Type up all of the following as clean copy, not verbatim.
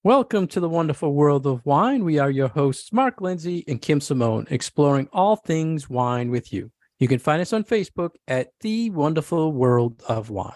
Welcome to the wonderful world of wine. We are your hosts, Mark Lindsay and Kim Simone, exploring all things wine with you. You can find us on Facebook at The Wonderful World of Wine.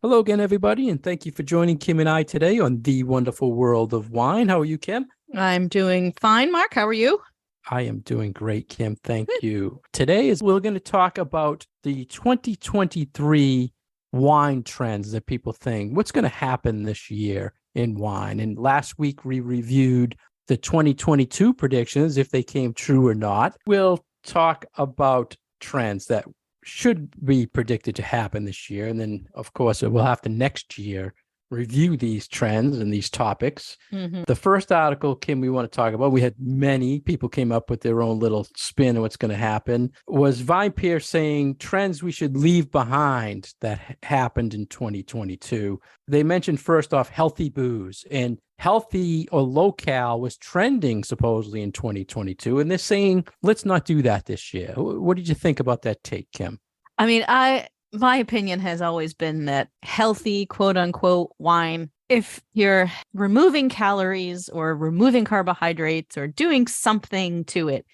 Hello again, everybody, and thank you for joining Kim and I today on The Wonderful World of Wine. How are you, Kim? I'm doing fine, Mark. How are you? I am doing great, Kim. Thank you. Today we're going to talk about the 2023 wine trends that people think. What's going to happen this year in wine? And last week we reviewed the 2022 predictions, if they came true or not. We'll talk about trends that should be predicted to happen this year. And then, of course, we'll have to next year review these trends and these topics. Mm-hmm. The first article, Kim, we want to talk about, we had many people came up with their own little spin on what's going to happen, was VinePair saying trends we should leave behind that happened in 2022. They mentioned first off healthy booze, and healthy or low-cal was trending supposedly in 2022. And they're saying, let's not do that this year. What did you think about that take, Kim? I mean, my opinion has always been that healthy, quote unquote, wine, if you're removing calories or removing carbohydrates or doing something to it,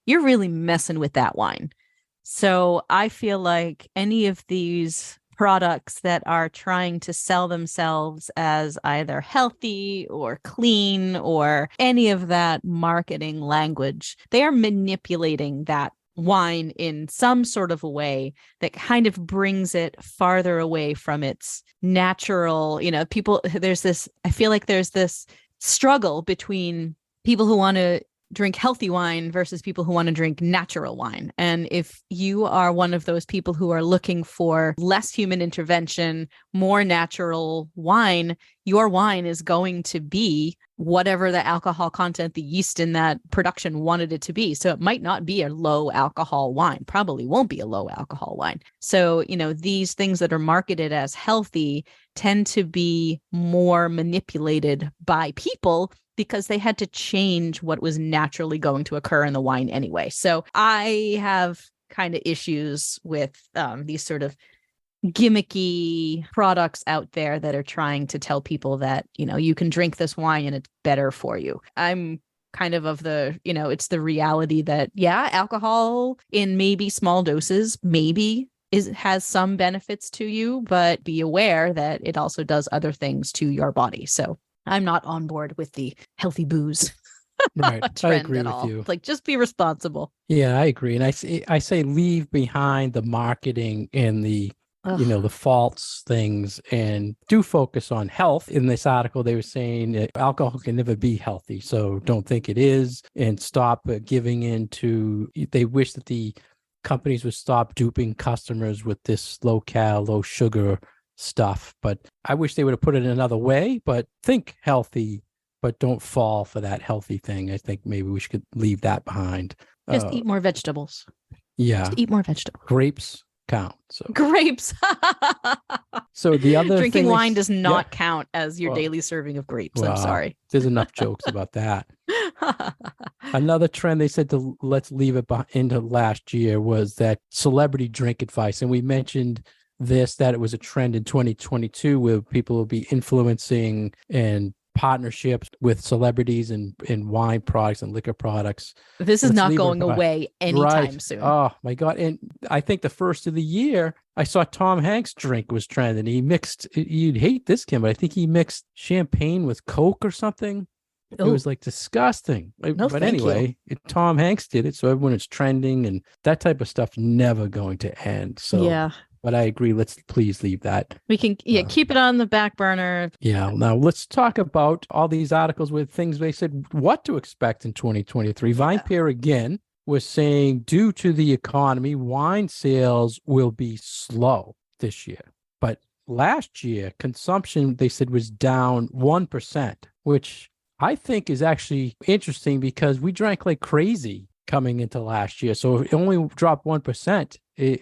you're really messing with that wine. So I feel like any of these products that are trying to sell themselves as either healthy or clean or any of that marketing language, they are manipulating that wine in some sort of a way that kind of brings it farther away from its natural, I feel like there's this struggle between people who want to drink healthy wine versus people who want to drink natural wine. And if you are one of those people who are looking for less human intervention, more natural wine, your wine is going to be whatever the alcohol content, the yeast in that production wanted it to be. So it might not be a low alcohol wine, probably won't be a low alcohol wine. So, these things that are marketed as healthy tend to be more manipulated by people because they had to change what was naturally going to occur in the wine anyway. So I have kind of issues with these sort of gimmicky products out there that are trying to tell people that, you can drink this wine and it's better for you. I'm kind of the, it's the reality that, yeah, alcohol in maybe small doses, has some benefits to you, but be aware that it also does other things to your body. So I'm not on board with the healthy booze right. trend I agree at with all. you. Like, just be responsible. Yeah, I agree. And I say leave behind the marketing and the the false things and do focus on health. In this article, they were saying that alcohol can never be healthy. So don't think it is, and stop giving in to, they wish that the companies would stop duping customers with this low-cal, low-sugar stuff. But I wish they would have put it another way, but think healthy, but don't fall for that healthy thing. I think maybe we should leave that behind. Just eat more vegetables. Yeah. Just eat more vegetables. Grapes count. So grapes. So the other drinking thing wine does not count as your daily serving of grapes. I'm sorry. There's enough jokes about that. Another trend they said to let's leave it into last year was that celebrity drink advice. And we mentioned that it was a trend in 2022 where people will be influencing and partnerships with celebrities and wine products and liquor products. This is not going away anytime soon. Oh my God. And I think the first of the year, I saw Tom Hanks' drink was trending. He mixed, you'd hate this, Kim, but I think he mixed champagne with Coke or something. It was like disgusting. But anyway, Tom Hanks did it. So everyone is trending, and that type of stuff never going to end. So yeah. But I agree. Let's please leave that. We can keep it on the back burner. Yeah. Now let's talk about all these articles with things they said what to expect in 2023. VinePair again was saying due to the economy, wine sales will be slow this year. But last year, consumption, they said, was down 1%, which I think is actually interesting because we drank like crazy coming into last year. So if it only dropped 1%,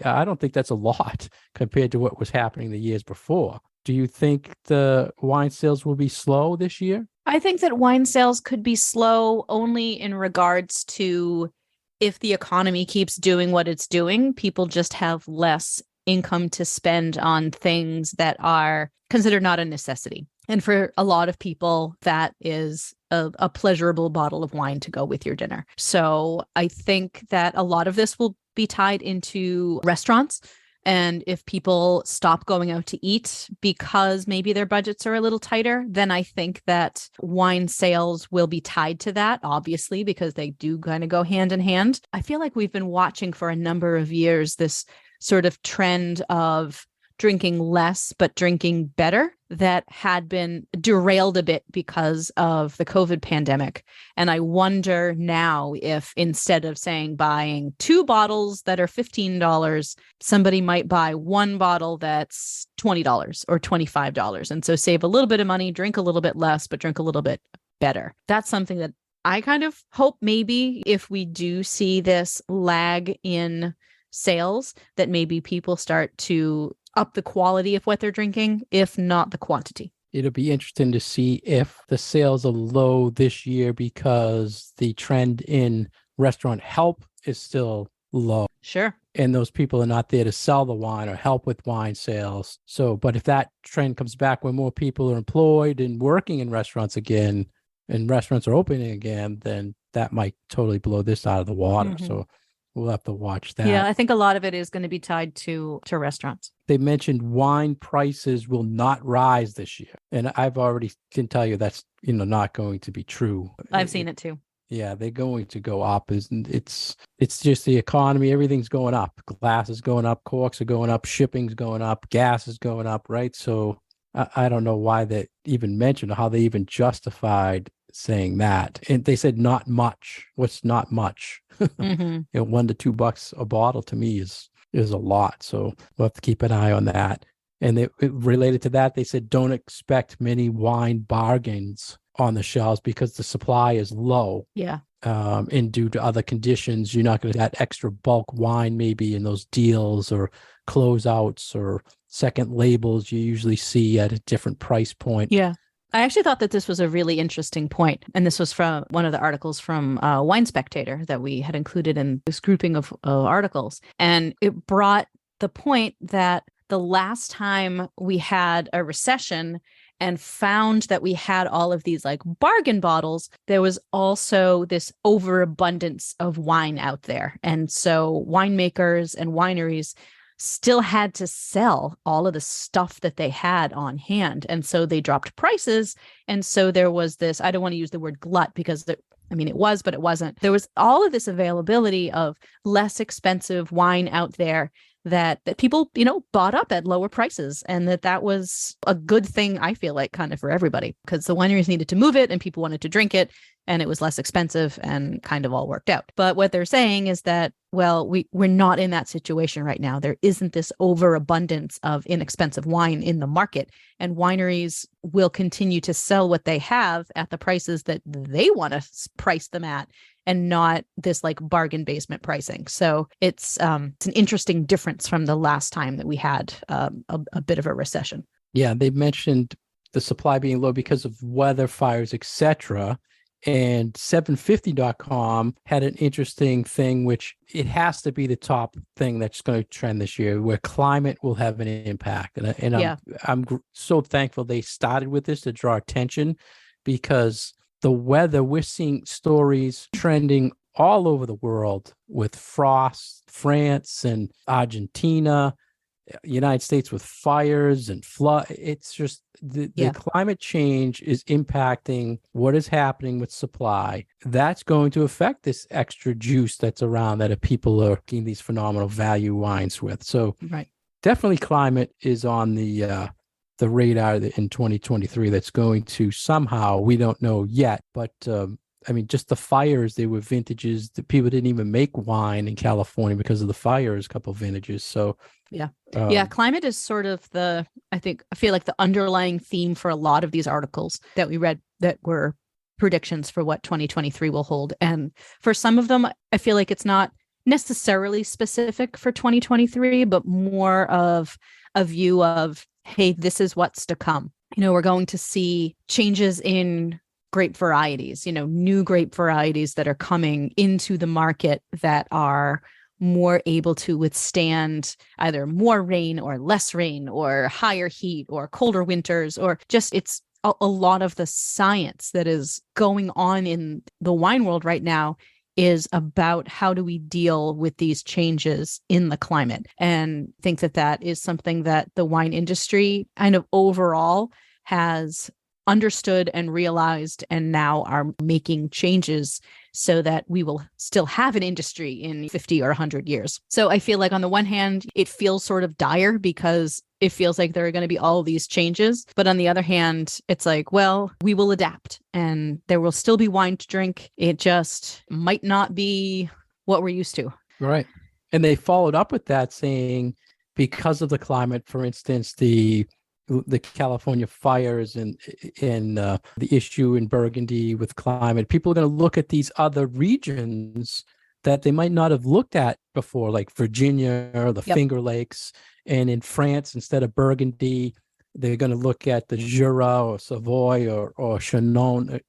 I don't think that's a lot compared to what was happening the years before. Do you think the wine sales will be slow this year? I think that wine sales could be slow only in regards to if the economy keeps doing what it's doing, people just have less income to spend on things that are considered not a necessity. And for a lot of people, that is a pleasurable bottle of wine to go with your dinner. So I think that a lot of this will be tied into restaurants. And if people stop going out to eat because maybe their budgets are a little tighter, then I think that wine sales will be tied to that, obviously, because they do kind of go hand in hand. I feel like we've been watching for a number of years this sort of trend of drinking less, but drinking better that had been derailed a bit because of the COVID pandemic. And I wonder now if instead of saying buying 2 bottles that are $15, somebody might buy 1 bottle that's $20 or $25. And so save a little bit of money, drink a little bit less, but drink a little bit better. That's something that I kind of hope maybe if we do see this lag in sales, that maybe people start to up the quality of what they're drinking, if not the quantity. It'll be interesting to see if the sales are low this year because the trend in restaurant help is still low. Sure. And those people are not there to sell the wine or help with wine sales. So, but if that trend comes back when more people are employed and working in restaurants again, and restaurants are opening again, then that might totally blow this out of the water. Mhm. So we'll have to watch that. Yeah, I think a lot of it is going to be tied to restaurants. They mentioned wine prices will not rise this year. And I've already can tell you that's, not going to be true. I've seen it too. Yeah, they're going to go up. It's just the economy. Everything's going up. Glass is going up. Corks are going up. Shipping's going up. Gas is going up, right? So I don't know why they even mentioned or how they even justified saying that. And they said not much. What's not much? Mm-hmm. $1 to $2 a bottle to me is a lot. So we'll have to keep an eye on that. And related to that, they said don't expect many wine bargains on the shelves because the supply is low. Yeah. And due to other conditions, you're not going to get extra bulk wine maybe in those deals or closeouts or second labels you usually see at a different price point. Yeah. I actually thought that this was a really interesting point. And this was from one of the articles from Wine Spectator that we had included in this grouping of articles. And it brought the point that the last time we had a recession and found that we had all of these like bargain bottles, there was also this overabundance of wine out there. And so winemakers and wineries still had to sell all of the stuff that they had on hand. And so they dropped prices. And so there was this, I don't want to use the word glut because it was, but it wasn't. There was all of this availability of less expensive wine out there that people, bought up at lower prices, and that was a good thing, I feel like, kind of for everybody, because the wineries needed to move it and people wanted to drink it and it was less expensive and kind of all worked out. But what they're saying is that, well, we're not in that situation right now. There isn't this overabundance of inexpensive wine in the market, and wineries will continue to sell what they have at the prices that they want to price them at, and not this like bargain basement pricing. So it's an interesting difference from the last time that we had a bit of a recession. Yeah, they mentioned the supply being low because of weather, fires, etc. And 750.com had an interesting thing, which it has to be the top thing that's going to trend this year, where climate will have an impact. And I'm so thankful they started with this to draw attention, because the weather, we're seeing stories trending all over the world with frost, France and Argentina, United States with fires and flood. It's just the climate change is impacting what is happening with supply. That's going to affect this extra juice that's around that people are getting these phenomenal value wines with. So definitely climate is on the radar in 2023 that's going to somehow, we don't know yet, but just the fires, they were vintages that people didn't even make wine in California because of the fires, a couple of vintages. So climate is sort of I feel like the underlying theme for a lot of these articles that we read that were predictions for what 2023 will hold. And for some of them, I feel like it's not necessarily specific for 2023, but more of a view of, hey, this is what's to come. We're going to see changes in grape varieties, new grape varieties that are coming into the market that are more able to withstand either more rain or less rain or higher heat or colder winters, or just it's a lot of the science that is going on in the wine world right now is about how do we deal with these changes in the climate. And I think that that is something that the wine industry kind of overall has understood and realized, and now are making changes so that we will still have an industry in 50 or 100 years. So I feel like on the one hand, it feels sort of dire because it feels like there are going to be all these changes. But on the other hand, it's like, well, we will adapt and there will still be wine to drink. It just might not be what we're used to. Right. And they followed up with that saying, because of the climate, for instance, the California fires and the issue in Burgundy with climate, people are going to look at these other regions that they might not have looked at before, like Virginia or the Finger Lakes. And in France, instead of Burgundy, they're going to look at the Jura or Savoy or Chinon,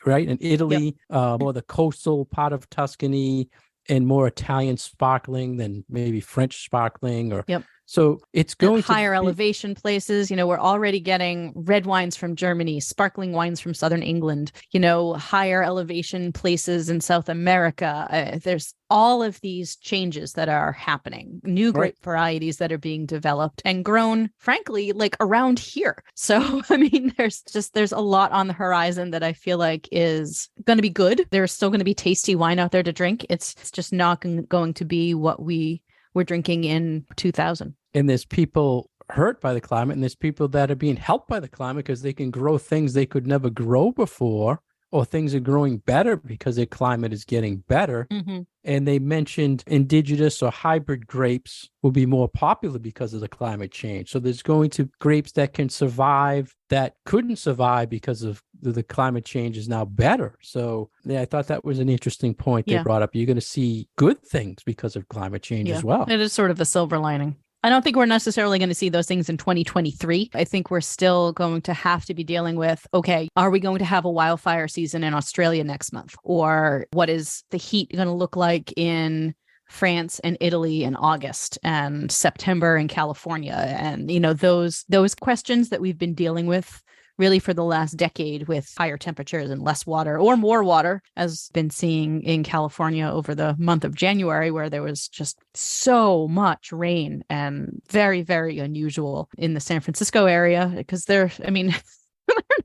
right? In Italy, more the coastal part of Tuscany, and more Italian sparkling than maybe French sparkling. Or so it's going to higher elevation places. We're already getting red wines from Germany, sparkling wines from Southern England, higher elevation places in South America. There's all of these changes that are happening, new grape varieties that are being developed and grown, frankly, like around here. So, I mean, there's a lot on the horizon that I feel like is going to be good. There's still going to be tasty wine out there to drink. It's just not going to be what we were drinking in 2000. And there's people hurt by the climate, and there's people that are being helped by the climate because they can grow things they could never grow before, or things are growing better because their climate is getting better. Mm-hmm. And they mentioned indigenous or hybrid grapes will be more popular because of the climate change. So there's going to grapes that can survive that couldn't survive because of the climate change is now better. So yeah, I thought that was an interesting point they brought up. You're going to see good things because of climate change as well. It is sort of a silver lining. I don't think we're necessarily going to see those things in 2023. I think we're still going to have to be dealing with, okay, are we going to have a wildfire season in Australia next month? Or what is the heat going to look like in France and Italy in August and September in California? And, those questions that we've been dealing with really for the last decade with higher temperatures and less water or more water, as been seeing in California over the month of January, where there was just so much rain and very, very unusual in the San Francisco area because they're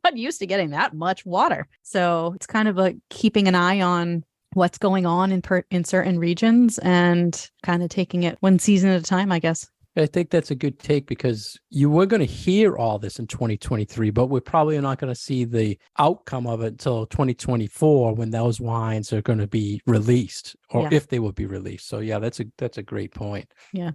not used to getting that much water. So it's kind of like keeping an eye on what's going on in certain regions and kind of taking it one season at a time, I guess. I think that's a good take because you were going to hear all this in 2023, but we're probably not going to see the outcome of it until 2024 when those wines are going to be released, or if they will be released. So yeah, that's a great point. Yeah.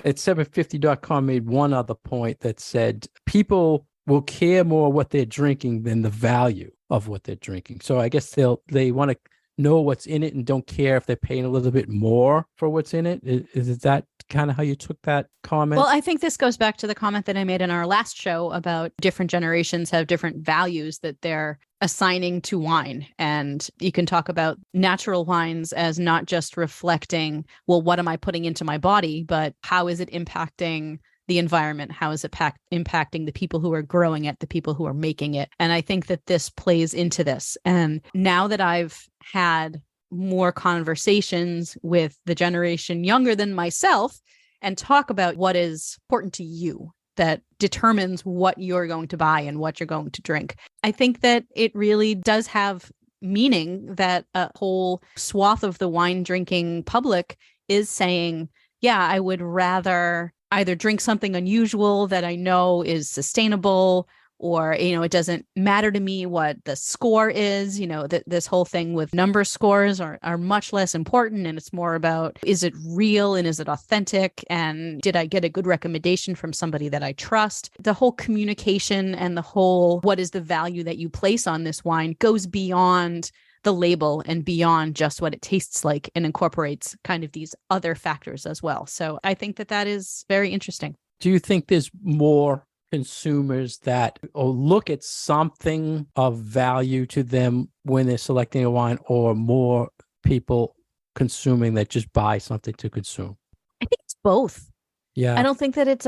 At 750.com made one other point that said people will care more what they're drinking than the value of what they're drinking. So I guess they want to know what's in it and don't care if they're paying a little bit more for what's in it. Is that kind of how you took that comment? Well, I think this goes back to the comment that I made in our last show about different generations have different values that they're assigning to wine. And you can talk about natural wines as not just reflecting, well, what am I putting into my body, but how is it impacting the environment? How is it impacting the people who are growing it, the people who are making it? And I think that this plays into this. And now that I've had more conversations with the generation younger than myself and talk about what is important to you that determines what you're going to buy and what you're going to drink, I think that it really does have meaning that a whole swath of the wine drinking public is saying, yeah, I would rather either drink something unusual that I know is sustainable, or, it doesn't matter to me what the score is. This whole thing with number scores are much less important. And it's more about, is it real and is it authentic? And did I get a good recommendation from somebody that I trust? The whole communication and the whole, what is the value that you place on this wine goes beyond the label and beyond just what it tastes like, and incorporates kind of these other factors as well. So I think that is very interesting. Do you think there's more consumers that look at something of value to them when they're selecting a wine, or more people consuming that just buy something to consume? I think it's both. Yeah. I don't think that it's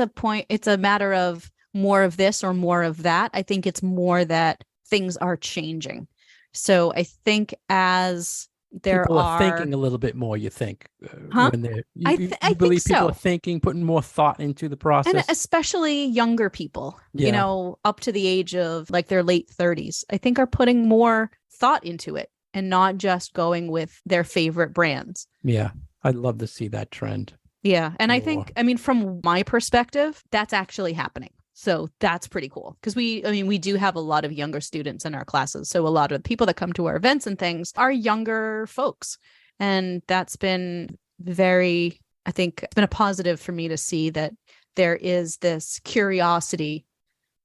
a matter of more of this or more of that. I think it's more that things are changing. So I think as there people are thinking a little bit more, you think, Huh? when they're, I you think believe people so. are thinking, putting more thought into the And process? especially younger people, Yeah. up to the age of like their late 30s, I think are putting more thought into it and not just going with their favorite brands. Yeah. I'd love to see that trend. Yeah. And I More. think, from my perspective, that's actually happening. So that's pretty cool because we do have a lot of younger students in our classes. So a lot of the people that come to our events and things are younger folks. And that's been I think it's been a positive for me to see that there is this curiosity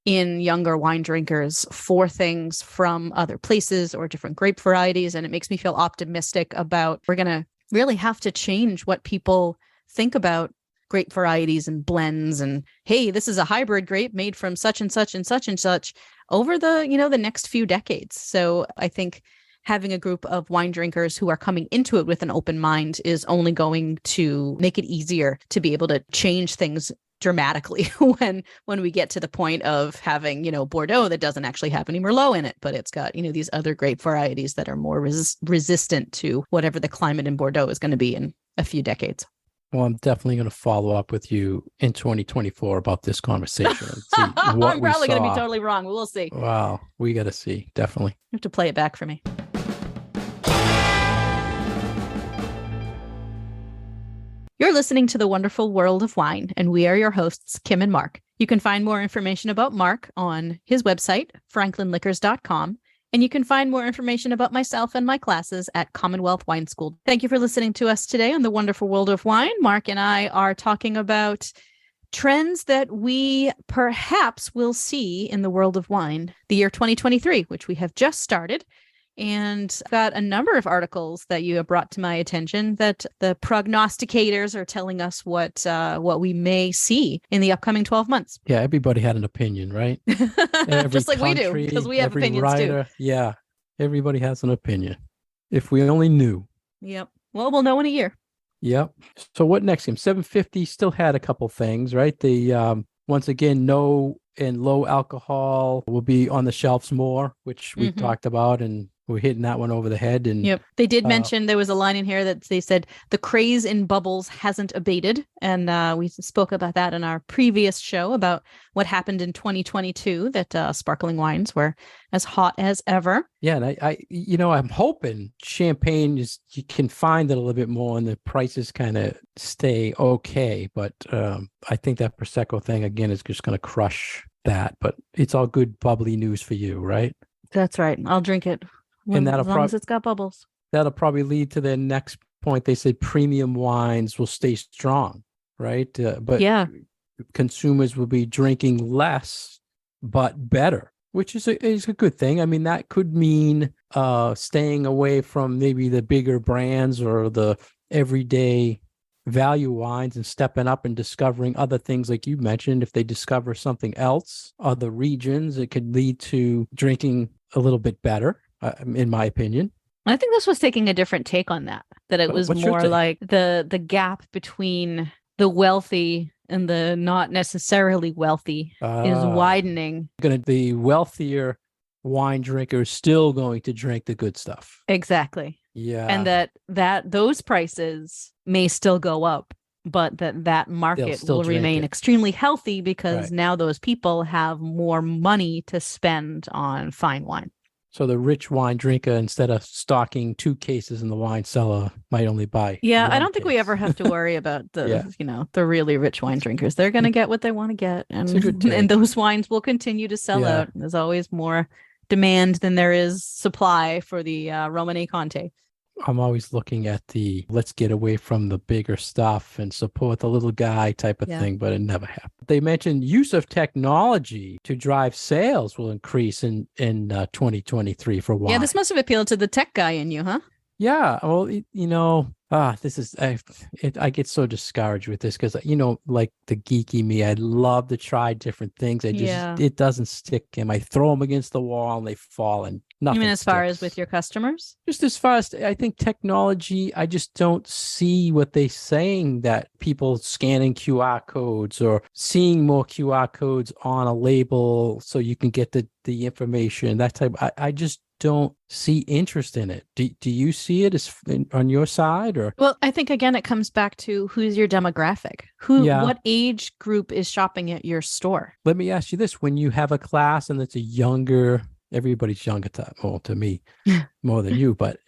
in younger wine drinkers for things from other places or different grape varieties. And it makes me feel optimistic about we're going to really have to change what people think about grape varieties and blends. And hey, this is a hybrid grape made from such and such and such and such over the, the next few decades. So I think having a group of wine drinkers who are coming into it with an open mind is only going to make it easier to be able to change things dramatically when we get to the point of having, Bordeaux that doesn't actually have any Merlot in it, but it's got, these other grape varieties that are more resistant to whatever the climate in Bordeaux is going to be in a few decades. Well, I'm definitely going to follow up with you in 2024 about this conversation. And see what I'm probably going to saw. be totally wrong. We'll see. Wow. We got to see. Definitely. You have to play it back for me. You're listening to The Wonderful World of Wine, and we are your hosts, Kim and Mark. You can find more information about Mark on his website, franklinliquors.com, and you can find more information about myself and my classes at Commonwealth Wine School. Thank you for listening to us today on The Wonderful World of Wine. Mark and I are talking about trends that we perhaps will see in the world of wine the year 2023, which we have just started. And I've got a number of articles that you have brought to my attention that the prognosticators are telling us what we may see in the upcoming 12 months. Yeah, everybody had an opinion, right? Just like we do, because we have opinions too. Yeah, everybody has an opinion. If we only knew. Yep. Well, we'll know in a year. Yep. So what next, Kim? 750 still had a couple things, right? The once again, no and low alcohol will be on the shelves more, which we talked about, and we're hitting that one over the head. And yep, they did mention there was a line in here that they said the craze in bubbles hasn't abated, and we spoke about that in our previous show about what happened in 2022. That sparkling wines were as hot as ever. Yeah, and I'm hoping champagne you can find it a little bit more, and the prices kind of stay okay. But I think that Prosecco thing again is just going to crush that. But it's all good bubbly news for you, right? That's right. I'll drink it. And as long as it's got bubbles. That'll probably lead to their next point. They said premium wines will stay strong, right? But yeah, consumers will be drinking less, but better, which is a good thing. I mean, that could mean staying away from maybe the bigger brands or the everyday value wines and stepping up and discovering other things like you mentioned. If they discover something else, other regions, it could lead to drinking a little bit better. In my opinion. I think this was taking a different take on that it was more like the gap between the wealthy and the not necessarily wealthy is widening. The wealthier wine drinker is still going to drink the good stuff. Exactly. Yeah. And that those prices may still go up, but that market will remain extremely healthy because now those people have more money to spend on fine wine. So the rich wine drinker, instead of stocking 2 cases in the wine cellar, might only buy. Yeah, I don't think we ever have to worry about the the really rich wine drinkers. They're going to get what they want to get, and those wines will continue to sell out. There's always more demand than there is supply for the Romanée Conti. I'm always looking at the let's get away from the bigger stuff and support the little guy type of thing, but it never happened. They mentioned use of technology to drive sales will increase in 2023 for wine. Yeah, this must have appealed to the tech guy in you, huh? Yeah, well, This is I get so discouraged with this because like the geeky me, I love to try different things. Yeah. It doesn't stick, and I throw them against the wall and they fall, and You mean nothing as far as with sticks. your customers? Just as far as I think technology, I just don't see what they're saying, that people scanning QR codes or seeing more QR codes on a label so you can get the information, that type. I just don't see interest in it. Do you see it on your side, or? Well, I think again it comes back to who's your demographic. Yeah. What age group is shopping at your store? Let me ask you this. When you have a class and it's a younger, everybody's younger to me more than you, but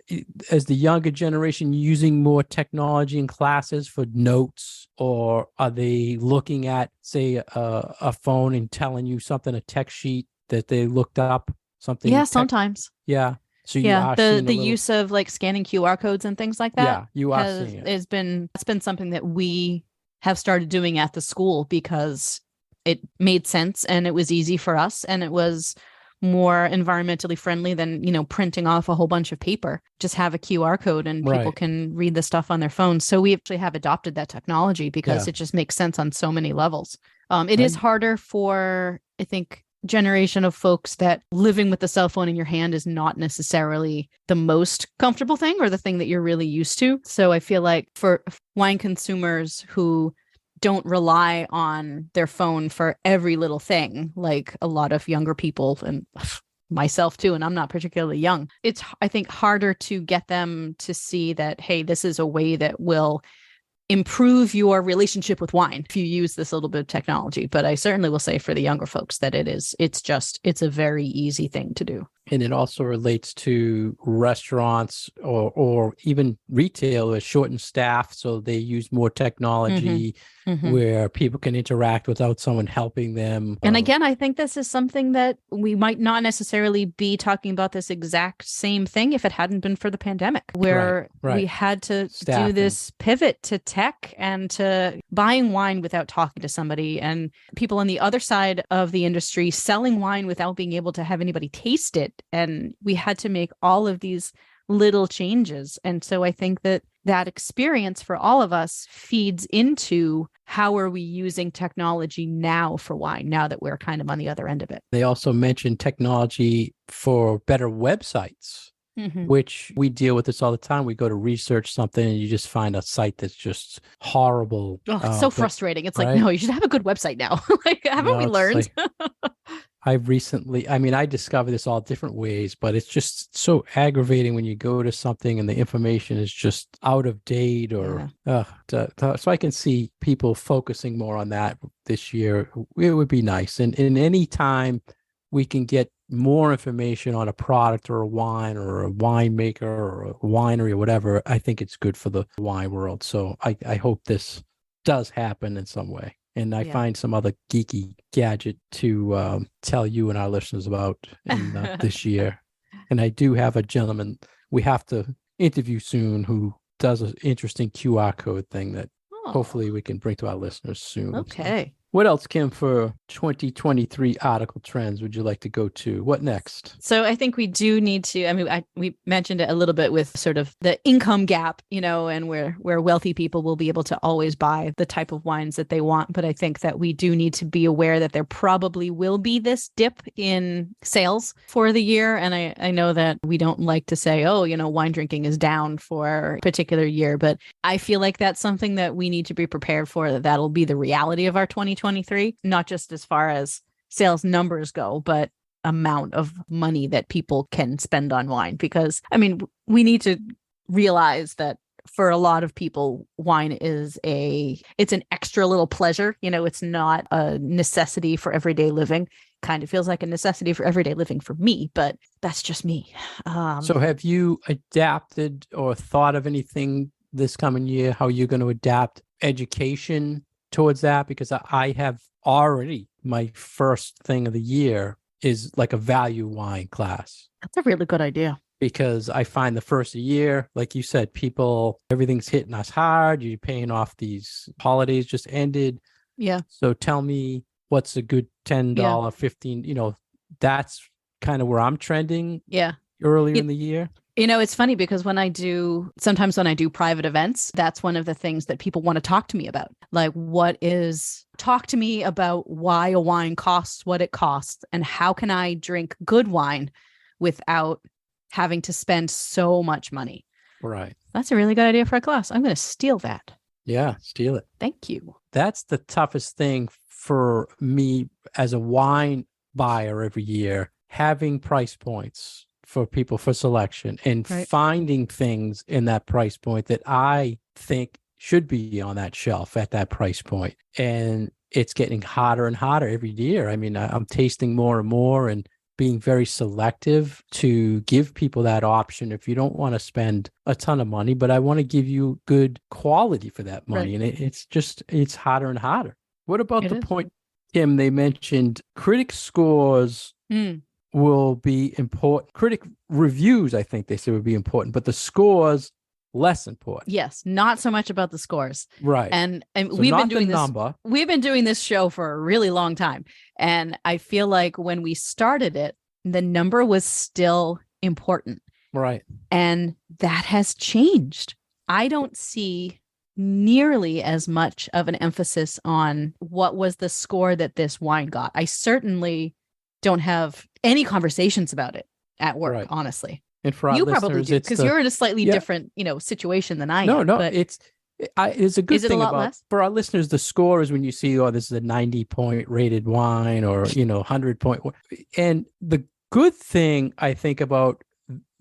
as the younger generation using more technology in classes for notes, or are they looking at, say, a phone and telling you something, a text sheet that they looked up, something Yeah, sometimes. yeah. So you Yeah, are the seeing a the little, use of like scanning QR codes and things like that yeah, you are seeing it. that's been something that we have started doing at the school because it made sense and it was easy for us and it was more environmentally friendly than, printing off a whole bunch of paper. Just have a QR code and people Right. can read the stuff on their phones. So we actually have adopted that technology because Yeah. it just makes sense on so many levels. It is I, harder for, I think, generation of folks that living with the cell phone in your hand is not necessarily the most comfortable thing or the thing that you're really used to. So I feel like for wine consumers who don't rely on their phone for every little thing, like a lot of younger people and myself too, and I'm not particularly young, it's, I think, harder to get them to see that, hey, this is a way that will improve your relationship with wine if you use this little bit of technology. But I certainly will say for the younger folks that it's a very easy thing to do. and it also relates to restaurants or even retail with shortened staff, so they use more technology where people can interact without someone helping them. And again, I think this is something that we might not necessarily be talking about this exact same thing if it hadn't been for the pandemic, where Right. we had to Staffing. do this pivot to tech and to buying wine without talking to somebody, and people on the other side of the industry selling wine without being able to have anybody taste it. And we had to make all of these little changes. And so I think that experience for all of us feeds into how are we using technology now for wine, now that we're kind of on the other end of it. They also mentioned technology for better websites, which we deal with this all the time. We go to research something and you just find a site that's just horrible. Oh, it's so frustrating. It's right? like, no, you should have a good website now. Like, haven't we learned? I discovered this all different ways, but it's just so aggravating when you go to something and the information is just out of date or, so I can see people focusing more on that this year. It would be nice. And in any time we can get more information on a product or a wine or a winemaker or a winery or whatever, I think it's good for the wine world. So I hope this does happen in some way. And I find some other geeky gadget to tell you and our listeners about in this year. And I do have a gentleman we have to interview soon who does an interesting QR code thing that hopefully we can bring to our listeners soon. Okay. So. What else, Kim, for 2023 article trends would you like to go to? What next? So I think we do need to, I mean, we mentioned it a little bit with sort of the income gap, and where wealthy people will be able to always buy the type of wines that they want. But I think that we do need to be aware that there probably will be this dip in sales for the year. And I know that we don't like to say, oh, wine drinking is down for a particular year, but I feel like that's something that we need to be prepared for, that that'll be the reality of our 2023, not just as far as sales numbers go, but amount of money that people can spend on wine. Because, I mean, we need to realize that for a lot of people, wine is it's an extra little pleasure. It's not a necessity for everyday living. Kind of feels like a necessity for everyday living for me, but that's just me. So have you adapted or thought of anything this coming year, how you're going to adapt education towards that? Because I have already, my first thing of the year is like a value wine class. That's a really good idea. Because I find the first year, like you said, everything's hitting us hard. You're paying off, these holidays just ended. Yeah. So tell me what's a good $10, $15, that's kind of where I'm trending. Yeah. Earlier in the year. It's funny because sometimes when I do private events, that's one of the things that people want to talk to me about. Like, talk to me about why a wine costs what it costs and how can I drink good wine without having to spend so much money. Right. That's a really good idea for a class. I'm going to steal that. Yeah, steal it. Thank you. That's the toughest thing for me as a wine buyer every year, having price points for people for selection and finding things in that price point that I think should be on that shelf at that price point. And it's getting harder and harder every year. I mean, I'm tasting more and more and being very selective to give people that option if you don't want to spend a ton of money, but I want to give you good quality for that money. Right. And it's harder and harder. What about point, Kim, they mentioned critic scores will be important. Critic reviews, I think they said would be important, but the scores less important. Yes, not so much about the scores. Right. And So we've not been doing the this. Number. We've been doing this show for a really long time. And I feel like when we started it, the number was still important. Right. And that has changed. I don't see nearly as much of an emphasis on what was the score that this wine got. I certainly don't have any conversations about it at work, honestly. And for our you listeners, probably do because you're in a slightly different, situation than I am. No, but it's a good thing about less? For our listeners. The score is when you see, this is a 90-point rated wine or 100-point. And the good thing I think about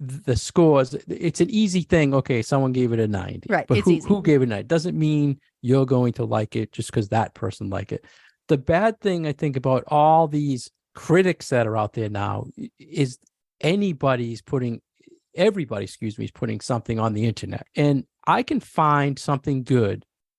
the scores, it's an easy thing. Okay, someone gave it a 90, right? But it's who gave it a 90 doesn't mean you're going to like it just because that person liked it. The bad thing I think about all these critics that are out there now is everybody's putting something on the internet, and I can find something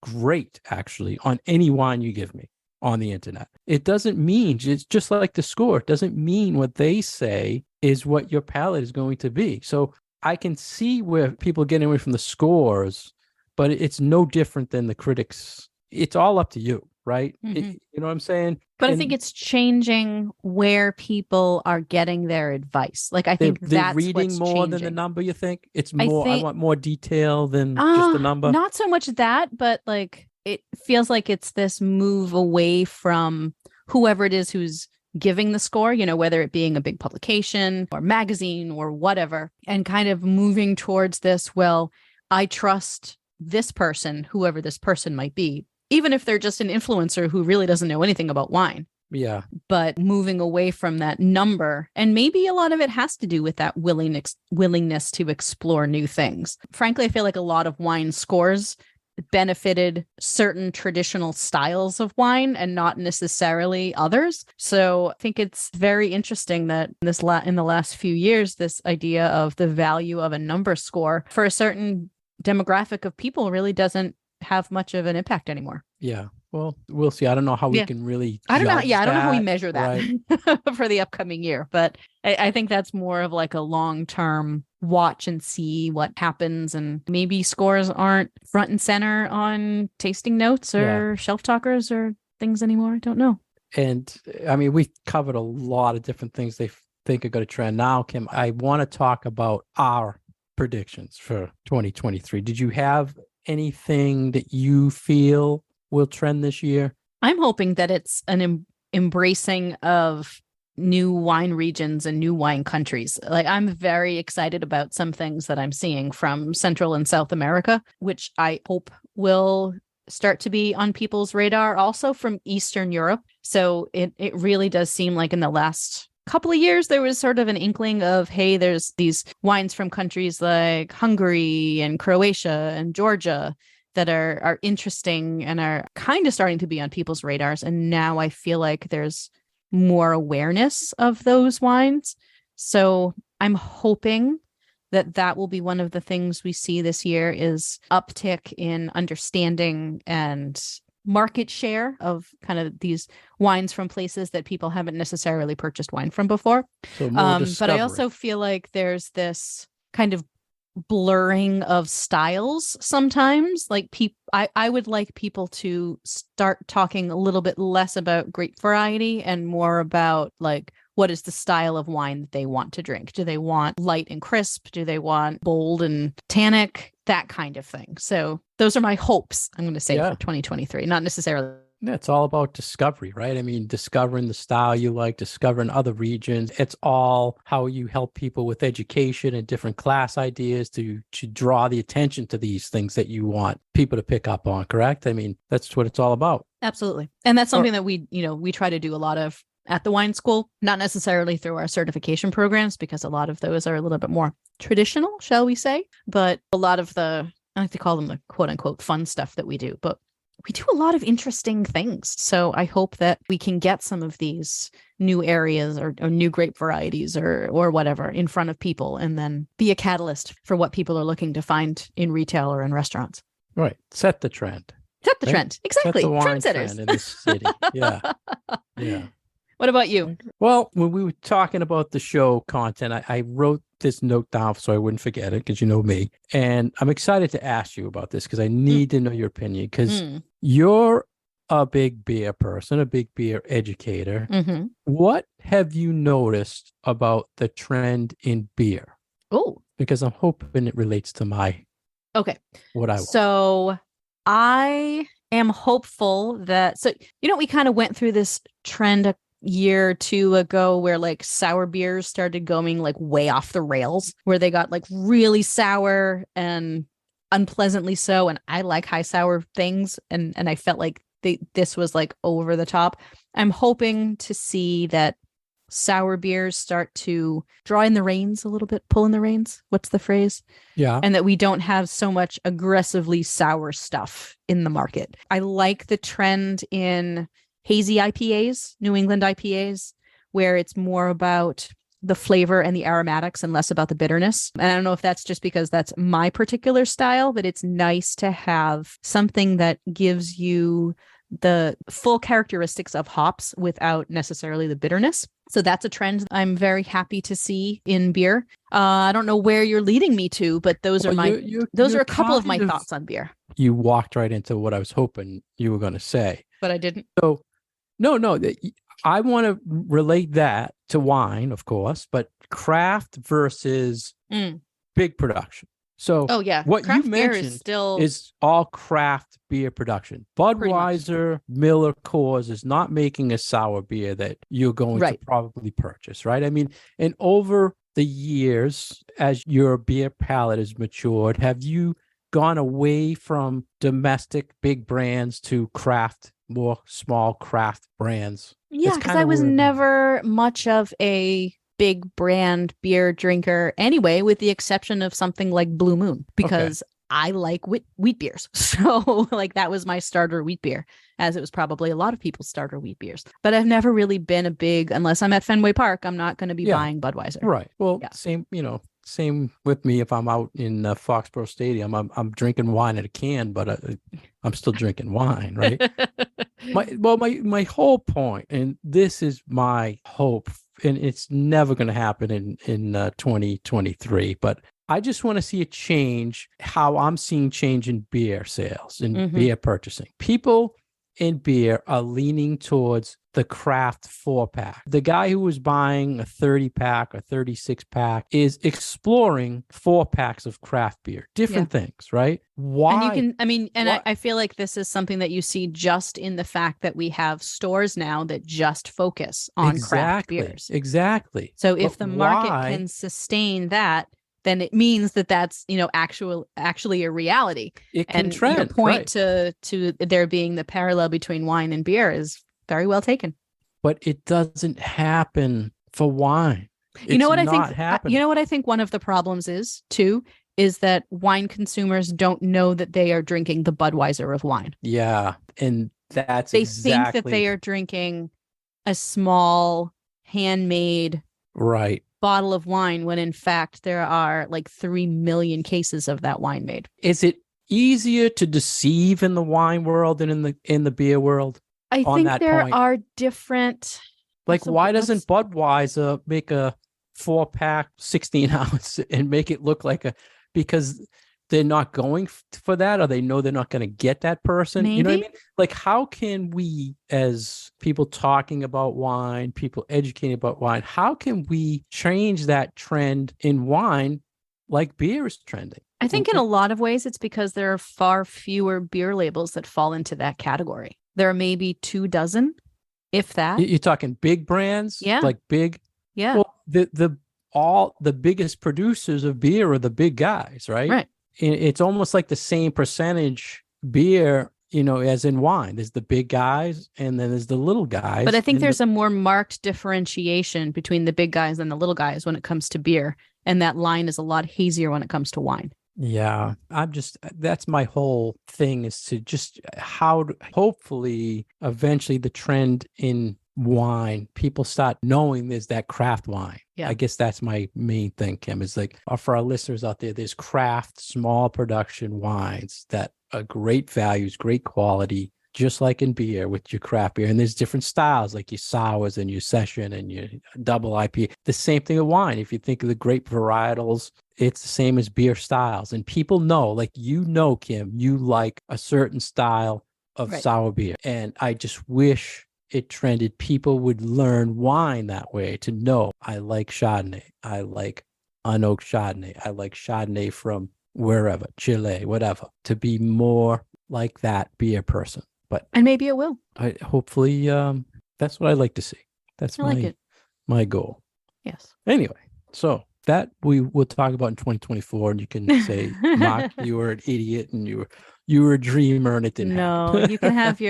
great actually on any wine you give me on the internet. It doesn't mean, it's just like the score. It doesn't mean what they say is what your palate is going to be. So I can see where people are getting away from the scores, but it's no different than the critics. It's all up to you, right? Mm-hmm. You know what I'm saying? But I think it's changing where people are getting their advice. Like, I think they're that's reading what's more changing. than the number. You think it's more? I want more detail than just the number. Not so much that, but like it feels like it's this move away from whoever it is who's giving the score. Whether it being a big publication or magazine or whatever, and kind of moving towards this. Well, I trust this person, whoever this person might be, even if they're just an influencer who really doesn't know anything about wine. Yeah. But moving away from that number, and maybe a lot of it has to do with that willingness to explore new things. Frankly, I feel like a lot of wine scores benefited certain traditional styles of wine and not necessarily others. So I think it's very interesting that in the last few years, this idea of the value of a number score for a certain demographic of people really doesn't have much of an impact anymore. Yeah. Well, we'll see. I don't know how we can really. I don't know. Yeah, I don't know how we measure that right. for the upcoming year, but I think that's more of like a long-term watch and see what happens. And maybe scores aren't front and center on tasting notes or shelf talkers or things anymore. I don't know. And I mean, we've covered a lot of different things they think are going to trend. Now, Kim, I want to talk about our predictions for 2023. Did you have anything that you feel will trend this year? I'm hoping that it's an embracing of new wine regions and new wine countries. Like, I'm very excited about some things that I'm seeing from Central and South America, which I hope will start to be on people's radar, also from Eastern Europe. So it really does seem like in the last couple of years, there was sort of an inkling of, hey, there's these wines from countries like Hungary and Croatia and Georgia that are interesting and are kind of starting to be on people's radars. And now I feel like there's more awareness of those wines. So I'm hoping that will be one of the things we see this year is uptick in understanding and market share of kind of these wines from places that people haven't necessarily purchased wine from before. So more but I also feel like there's this kind of blurring of styles sometimes. Like I would like people to start talking a little bit less about grape variety and more about like what is the style of wine that they want to drink. Do they want light and crisp? Do they want bold and tannic? That kind of thing. So those are my hopes, I'm going to say, Yeah. for 2023. Not necessarily. Yeah, it's all about discovery, right? I mean, discovering the style you like, discovering other regions. It's all how you help people with education and different class ideas to draw the attention to these things that you want people to pick up on, correct? I mean, that's what it's all about. Absolutely. And that's something that we try to do a lot of at the wine school, not necessarily through our certification programs, because a lot of those are a little bit more traditional, shall we say, but a lot of I like to call them the quote unquote fun stuff that we do, but we do a lot of interesting things. So I hope that we can get some of these new areas or new grape varieties or whatever in front of people, and then be a catalyst for what people are looking to find in retail or in restaurants. Right. Set the trend. Set the Right? trend. Exactly. Set the wine Trendsetters. trend in this city. Yeah. Yeah. What about you? Well, when we were talking about the show content, I wrote this note down so I wouldn't forget it, because you know me. And I'm excited to ask you about this because I need to know your opinion, because you're a big beer person, a big beer educator. Mm-hmm. What have you noticed about the trend in beer? Oh, Because I'm hoping it relates to okay. what I want. So I am hopeful that, we kind of went through this trend a year or two ago where like sour beers started going like way off the rails, where they got like really sour and unpleasantly so. And I like high sour things. And I felt like this was like over the top. I'm hoping to see that sour beers start to draw in the reins a little bit, pull in the reins. What's the phrase? Yeah. And that we don't have so much aggressively sour stuff in the market. I like the trend in hazy IPAs, New England IPAs, where it's more about the flavor and the aromatics and less about the bitterness. And I don't know if that's just because that's my particular style, but it's nice to have something that gives you the full characteristics of hops without necessarily the bitterness. So that's a trend I'm very happy to see in beer. I don't know where you're leading me to, but those are a couple of my thoughts on beer. You walked right into what I was hoping you were going to say. But I didn't. So, no, I want to relate that to wine, of course, but craft versus big production. So, what craft you beer mentioned still is all craft beer production. Budweiser, Miller, Coors is not making a sour beer that you're going to probably purchase, right? I mean, and over the years, as your beer palate has matured, have you gone away from domestic big brands to craft, more small craft brands? Yeah, because I was never much of a big brand beer drinker anyway, with the exception of something like Blue Moon, because I like wheat beers. So like that was my starter wheat beer, as it was probably a lot of people's starter wheat beers. But I've never really been a big, unless I'm at Fenway Park, I'm not going to be buying Budweiser. Right. Well, same with me. If I'm out in Foxborough Stadium, I'm drinking wine in a can, but I'm still drinking wine, right? My whole point, and this is my hope, and it's never going to happen in 2023, but I just want to see a change, how I'm seeing change in beer sales and beer purchasing. People in beer are leaning towards the craft 4-pack. The guy who was buying a 30-pack or 36-pack is exploring 4-packs of craft beer, different things, right? Why? And I feel like this is something that you see just in the fact that we have stores now that just focus on craft beers. Exactly. So if the market can sustain that, then it means that that's, actually a reality. It can and trend, your point to there being the parallel between wine and beer is very well taken. But it doesn't happen for wine. You know what I think? Happening. You know what I think one of the problems is too, is that wine consumers don't know that they are drinking the Budweiser of wine. Yeah, and they think that they are drinking a small handmade bottle of wine, when in fact there are like 3 million cases of that wine made. Is it easier to deceive in the wine world than in the beer world? I think there are different. Like, why doesn't Budweiser make a 4-pack 16 ounce and make it look like because they're not going for that, or they know they're not going to get that person. You know what I Maybe. mean? Like, how can we, as people talking about wine, people educating about wine, how can we change that trend in wine like beer is trending? I think in a lot of ways, it's because there are far fewer beer labels that fall into that category. There are maybe 24, if that. You're talking big brands, Yeah. like big. Yeah. Well, the biggest producers of beer are the big guys, right? Right. It's almost like the same percentage beer, as in wine. There's the big guys, and then there's the little guys. But I think and there's a more marked differentiation between the big guys and the little guys when it comes to beer. And that line is a lot hazier when it comes to wine. Yeah, that's my whole thing, is to just hopefully eventually the trend in wine, people start knowing there's that craft wine. Yeah. I guess that's my main thing, Kim, is like, for our listeners out there, there's craft, small production wines that are great values, great quality, just like in beer with your craft beer. And there's different styles, like your sours and your session and your double IPA. The same thing with wine. If you think of the grape varietals, it's the same as beer styles. And people know, like, Kim, you like a certain style of Right. sour beer. And I just wish it trended. People would learn wine that way, to know, I like Chardonnay. I like unoaked Chardonnay. I like Chardonnay from wherever, Chile, whatever, to be more like that beer person. And maybe it will. Hopefully, that's what I like to see. That's I like it. my goal. Yes. Anyway, so that we will talk about in 2024, and you can say, Mark, you were an idiot and you were a dreamer and it didn't No, happen. you can have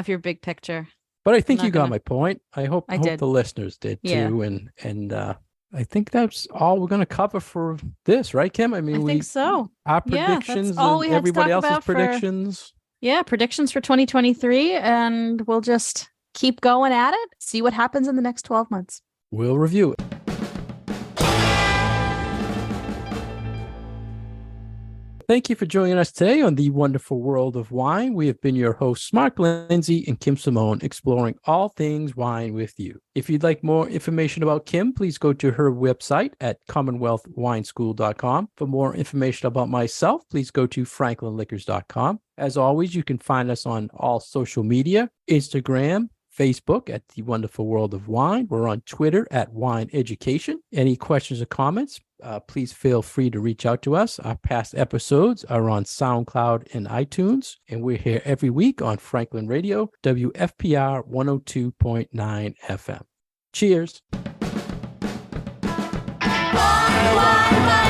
your big picture. But I think I'm you not got gonna- my point. I hope did. the listeners did Yeah. too. And I think that's all we're going to cover for this, right, Kim? I mean, I think so. our Yeah, that's predictions all and we had to everybody talk else's about for- predictions. Yeah, predictions for 2023, and we'll just keep going at it, see what happens in the next 12 months. We'll review it. Thank you for joining us today on The Wonderful World of Wine. We have been your hosts, Mark Lindsay and Kim Simone, exploring all things wine with you. If you'd like more information about Kim, please go to her website at commonwealthwineschool.com. For more information about myself, please go to franklinliquors.com. As always, you can find us on all social media, Instagram, Facebook at The Wonderful World of Wine. We're on Twitter at Wine Education. Any questions or comments, please feel free to reach out to us. Our past episodes are on SoundCloud and iTunes, and we're here every week on Franklin Radio, WFPR 102.9 FM. Cheers. Wine, wine, wine.